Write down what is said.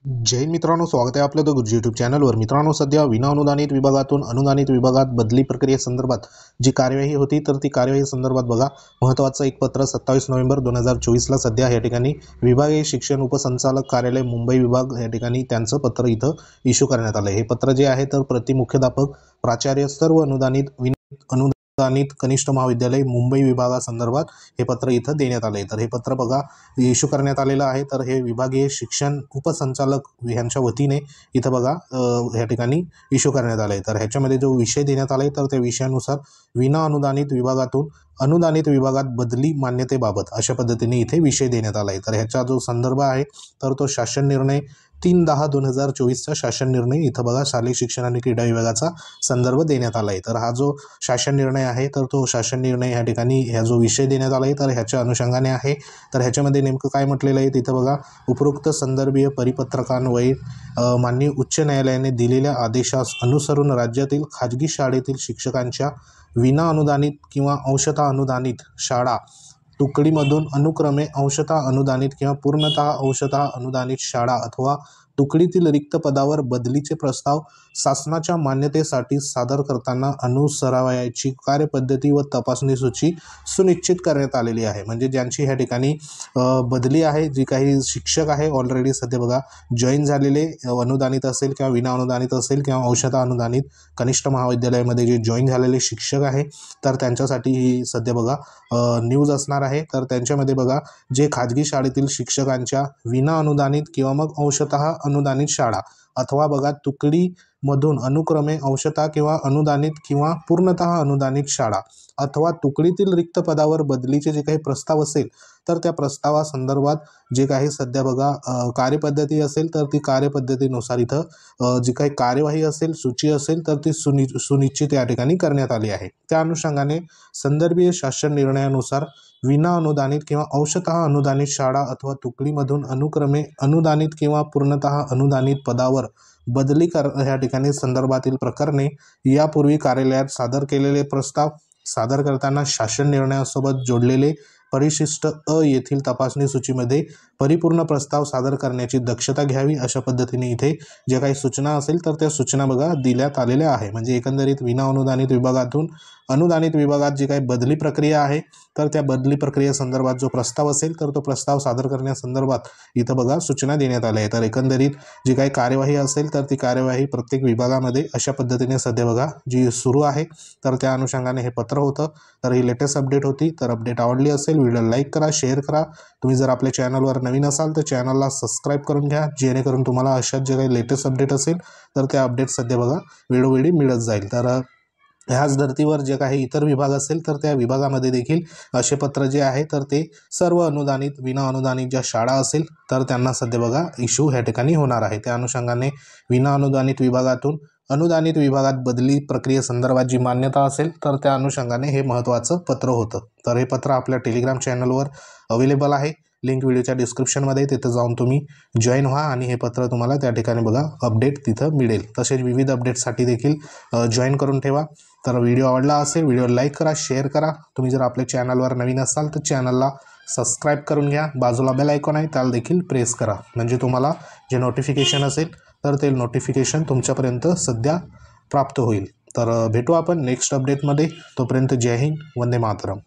जय हिंद मित्रांनो, स्वागत आहे आपलं द यूट्यूब चॅनलवर। मित्रांनो, सध्या विना अनुदानित विभागातून अनुदानित विभागात बदली प्रक्रियेसंदर्भात जी कार्यवाही होती तर ती कार्यवाही संदर्भात बघा महत्त्वाचं एक पत्र 27 नोव्हेंबर 2024 ला सध्या या ठिकाणी विभागीय शिक्षण उपसंचालक कार्यालय मुंबई विभाग या ठिकाणी त्यांचं पत्र इथं इश्यू करण्यात आलं। हे पत्र जे आहे तर प्रति मुख्याध्यापक प्राचार्य सर्व अनुदानित कनिष्ठ महाविद्यालय मुंबई विभागासंदर्भात हे पत्र इथं देण्यात आले। तर हे पत्र बघा इश्यू करण्यात आलेलं आहे। तर हे विभागीय शिक्षण उपसंचालक यांच्या वतीने इथं बघा या ठिकाणी इश्यू करण्यात आले। तर ह्याच्यामध्ये जो विषय देण्यात आले तर त्या विषयानुसार विना अनुदानित विभागातून अनुदानित विभागात बदली मान्यतेबाबत अशा पद्धतीने इथे विषय देण्यात आला आहे। तर ह्याचा जो संदर्भ आहे तर तो शासन निर्णय 3/10/2024 शासन निर्णय इथं बघा शालेय शिक्षण आणि क्रीडा विभागाचा संदर्भ देण्यात आला आहे। तर हा जो शासन निर्णय आहे तर तो शासन निर्णय या ठिकाणी ह्या जो विषय देण्यात आला आहे तर ह्याच्या अनुषंगाने आहे। तर ह्याच्यामध्ये नेमकं काय म्हटलेलं आहे तिथं बघा, उपरोक्त संदर्भीय परिपत्रकान्वये माननीय उच्च न्यायालयाने दिलेल्या आदेशास अनुसरून राज्यातील खाजगी शाळेतील शिक्षकांच्या विना अनुदानित किंवा अंशतः अनुदानित शाळा तुकडीमधून अनुक्रमे अंशतः अनुदानित किंवा पूर्णतः अंशतः अनुदानित शाळा अथवा तुकडीतील रिक्त पदावर बदलीचे प्रस्ताव शासनाच्या मान्यतेसाठी सादर करताना अनुसरावयाची कार्यपद्धती व तपासणी सूची सुनिश्चित करण्यात आलेली आहे। म्हणजे ज्यांची ह्या ठिकाणी बदली आहे, जी काही शिक्षक आहे ऑलरेडी सध्या बघा जॉईन झालेले अनुदानित असेल किंवा विना अनुदानित असेल किंवा अंशतः अनुदानित कनिष्ठ महाविद्यालयामध्ये जे जॉईन झालेले शिक्षक आहे तर त्यांच्यासाठी ही सध्या बघा न्यूज असणार आहे। तर त्यांच्यामध्ये बघा जे खाजगी शाळेतील शिक्षकांच्या विना अनुदानित किंवा मग अंशतः अनुदानित शाळा अथवा बघा तुकडीमधून अनुक्रमे अंशतः किंवा अनुदानित किंवा पूर्णतः अनुदानित शाळा अथवा तुकडीतील रिक्त पदावर बदलीचे जे काही प्रस्ताव असेल तर त्या प्रस्तावासंदर्भात जे काही सध्या बघा कार्यपद्धती असेल तर ती कार्यपद्धतीनुसार इथं जी काही कार्यवाही असेल सूची असेल तर ती सुनिश्चित या ठिकाणी करण्यात आली आहे। त्या अनुषंगाने संदर्भीय शासन निर्णयानुसार विना अनुदानित किंवा अंशतः अनुदानित शाळा अथवा तुकडीमधून अनुक्रमे अनुदानित किंवा पूर्णतः अनुदानित पदावर बदली या ठिकाणी संदर्भातील प्रकरणे यापूर्वी कार्यालयात सादर केलेले प्रस्ताव सादर करताना शासन निर्णयासोबत जोडलेले परिशिष्ट अ येथील तपासणी सूचीमध्ये परिपूर्ण प्रस्ताव सादर करण्याची दक्षता घ्यावी अशा पद्धतीने इथे जे काही सूचना असेल तर त्या सूचना बघा दिल्यात आलेल्या आहे। म्हणजे एकंदरीत विना अनुदानित विभागातून अनुदानित विभागात जी काही बदली प्रक्रिया आहे तर त्या बदली प्रक्रियेसंदर्भात जो प्रस्ताव असेल तर तो प्रस्ताव सादर करण्यासंदर्भात इथं बघा सूचना देण्यात आल्या आहे। तर एकंदरीत जी काही कार्यवाही असेल तर ती कार्यवाही प्रत्येक विभागामध्ये अशा पद्धतीने सध्या बघा जी सुरू आहे। तर त्या अनुषंगाने हे पत्र होतं। तर ही लेटेस्ट अपडेट होती। तर अपडेट आवडली असेल व्हिडिओ लाईक करा, शेअर करा। तुम्ही जर आपल्या चॅनलवर नवीन असाल तर चॅनलला सबस्क्राईब करून घ्या, जेणेकरून तुम्हाला अशाच जे काही लेटेस्ट अपडेट असेल तर त्या अपडेट सध्या बघा वेळोवेळी मिळत जाईल। तर ह्याच धर्तीवर जे काही इतर विभाग असेल तर त्या विभागामध्ये देखील असे पत्र जे आहे तर ते सर्व अनुदानित विना अनुदानित ज्या शाळा असेल तर त्यांना सध्या बघा इश्यू ह्या ठिकाणी होणार आहे। त्या अनुषंगाने विना अनुदानित विभागातून अनुदानित विभागात बदली प्रक्रियेसंदर्भात जी मान्यता असेल तर त्या अनुषंगाने हे महत्त्वाचं पत्र होतं। तर हे पत्र आपल्या टेलिग्राम चॅनलवर अवेलेबल आहे, लिंक व्हिडिओच्या डिस्क्रिप्शनमध्ये, तिथं जाऊन तुम्ही जॉईन व्हा आणि हे पत्र तुम्हाला त्या ठिकाणी बघा अपडेट तिथं मिळेल। तसेच विविध अपडेटसाठी देखील जॉईन करून ठेवा। तर व्हिडिओ आवडला असेल व्हिडिओ लाईक करा, शेअर करा। तुम्ही जर आपल्या चॅनलवर नवीन असाल तर चॅनलला सबस्क्राईब करून घ्या, बाजूला बेल आयकॉन आहे त्याला देखील प्रेस करा, म्हणजे तुम्हाला जे नोटिफिकेशन असेल तर ते नोटिफिकेशन तुमच्यापर्यंत सध्या प्राप्त होईल। तर भेटू आपण नेक्स्ट अपडेटमध्ये, तोपर्यंत जय हिंद, वंदे मातरम।